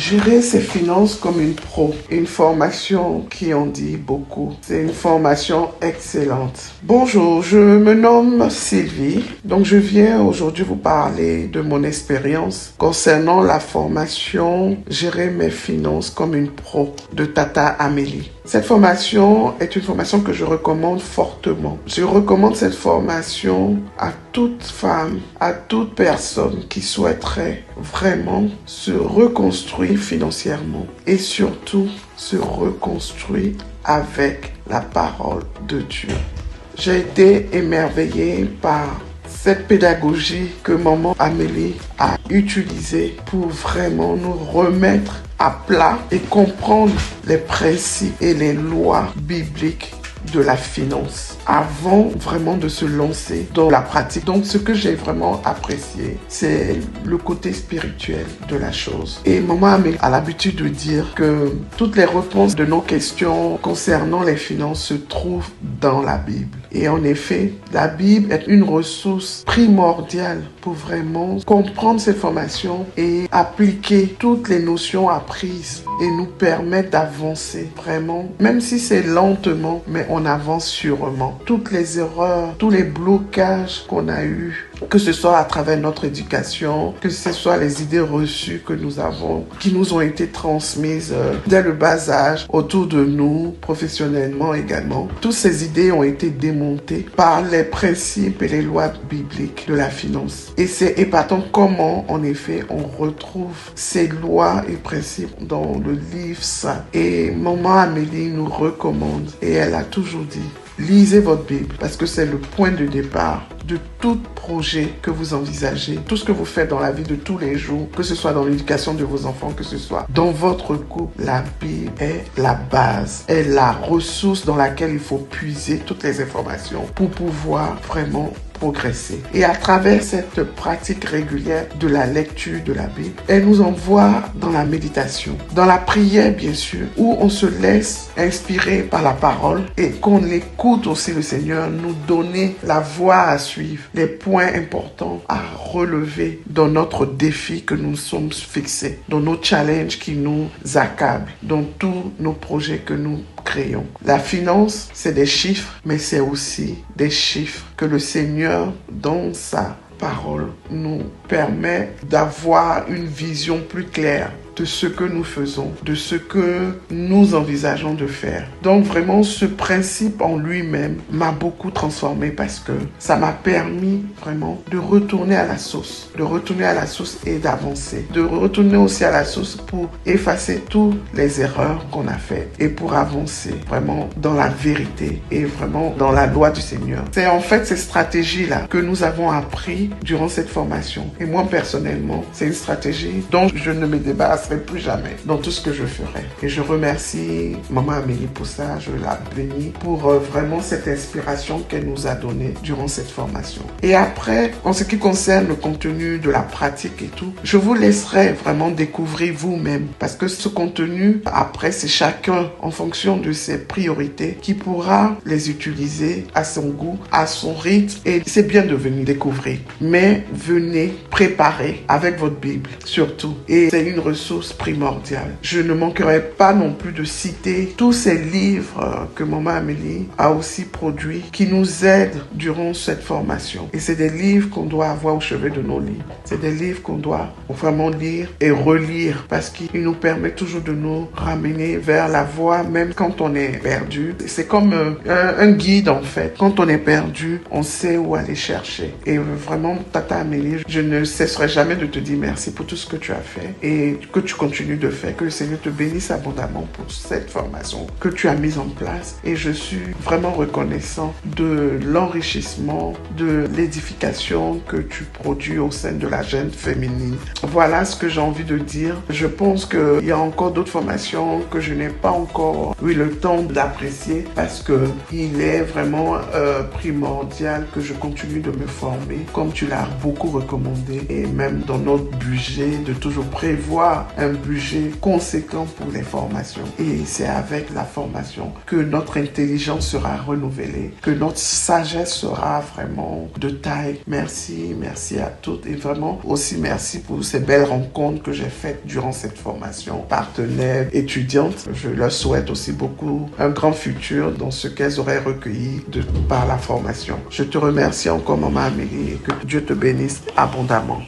Gérer ses finances comme une pro, une formation qui en dit beaucoup. C'est une formation excellente. Bonjour, je me nomme Sylvie. Donc je viens aujourd'hui vous parler de mon expérience concernant la formation Gérer mes finances comme une pro de Tata Amélie. Cette formation est une formation que je recommande fortement. Je recommande cette formation à toute femme, à toute personne qui souhaiterait vraiment se reconstruire financièrement et surtout se reconstruire avec la parole de Dieu. J'ai été émerveillée par cette pédagogie que maman Amélie a utilisée pour vraiment nous remettre à plat et comprendre les principes et les lois bibliques de la finance avant vraiment de se lancer dans la pratique. Donc ce que j'ai vraiment apprécié, c'est le côté spirituel de la chose. Et maman Amélie a l'habitude de dire que toutes les réponses de nos questions concernant les finances se trouvent dans la Bible. Et en effet, la Bible est une ressource primordiale pour vraiment comprendre cette formation et appliquer toutes les notions apprises et nous permettre d'avancer vraiment, même si c'est lentement, mais on avance sûrement. Toutes les erreurs, tous les blocages qu'on a eus, que ce soit à travers notre éducation, que ce soit les idées reçues que nous avons, qui nous ont été transmises dès le bas âge, autour de nous, professionnellement également. Toutes ces idées ont été démontées par les principes et les lois bibliques de la finance. Et c'est épatant comment, en effet, on retrouve ces lois et principes dans le livre saint. Et maman Amélie nous recommande, et elle a toujours dit, lisez votre Bible parce que c'est le point de départ de tout projet que vous envisagez, tout ce que vous faites dans la vie de tous les jours, que ce soit dans l'éducation de vos enfants, que ce soit dans votre couple. La Bible est la base, est la ressource dans laquelle il faut puiser toutes les informations pour pouvoir vraiment progresser. Et à travers cette pratique régulière de la lecture de la Bible, elle nous envoie dans la méditation, dans la prière bien sûr, où on se laisse inspirer par la parole et qu'on écoute aussi le Seigneur nous donner la voie à suivre, les points importants à relever dans notre défi que nous sommes fixés, dans nos challenges qui nous accablent, dans tous nos projets que nous créons. La finance, c'est des chiffres, mais c'est aussi des chiffres que le Seigneur, dans sa parole, nous permet d'avoir une vision plus claire de ce que nous faisons, de ce que nous envisageons de faire. Donc vraiment, ce principe en lui-même m'a beaucoup transformé parce que ça m'a permis vraiment de retourner à la source, et d'avancer, de retourner aussi à la source pour effacer toutes les erreurs qu'on a faites et pour avancer vraiment dans la vérité et vraiment dans la loi du Seigneur. C'est en fait ces stratégies-là que nous avons appris durant cette formation. Et moi, personnellement, c'est une stratégie dont je ne me débarrasse plus jamais dans tout ce que je ferai. Et je remercie maman Amélie pour ça, je la bénis pour vraiment cette inspiration qu'elle nous a donnée durant cette formation. Et après, en ce qui concerne le contenu de la pratique et tout, je vous laisserai vraiment découvrir vous-même parce que ce contenu, après, c'est chacun en fonction de ses priorités qui pourra les utiliser à son goût, à son rythme et c'est bien de venir découvrir. Mais venez préparer avec votre Bible surtout et c'est une ressource primordiale. Je ne manquerai pas non plus de citer tous ces livres que maman Amélie a aussi produits qui nous aident durant cette formation. Et c'est des livres qu'on doit avoir au chevet de nos lits. C'est des livres qu'on doit vraiment lire et relire parce qu'ils nous permettent toujours de nous ramener vers la voie même quand on est perdu. C'est comme un guide en fait. Quand on est perdu, on sait où aller chercher. Et vraiment, Tata Amélie, je ne cesserai jamais de te dire merci pour tout ce que tu as fait et que tu continues de faire, que le Seigneur te bénisse abondamment pour cette formation que tu as mise en place et je suis vraiment reconnaissant de l'enrichissement, de l'édification que tu produis au sein de la jeune féminine. Voilà ce que j'ai envie de dire. Je pense qu'il y a encore d'autres formations que je n'ai pas encore eu le temps d'apprécier parce que il est vraiment primordial que je continue de me former comme tu l'as beaucoup recommandé et même dans notre budget de toujours prévoir un budget conséquent pour les formations. Et c'est avec la formation que notre intelligence sera renouvelée, que notre sagesse sera vraiment de taille. Merci, merci à toutes et vraiment aussi merci pour ces belles rencontres que j'ai faites durant cette formation. Partenaires, étudiantes, je leur souhaite aussi beaucoup un grand futur dans ce qu'elles auraient recueilli par la formation. Je te remercie encore, Maman Amélie, et que Dieu te bénisse abondamment.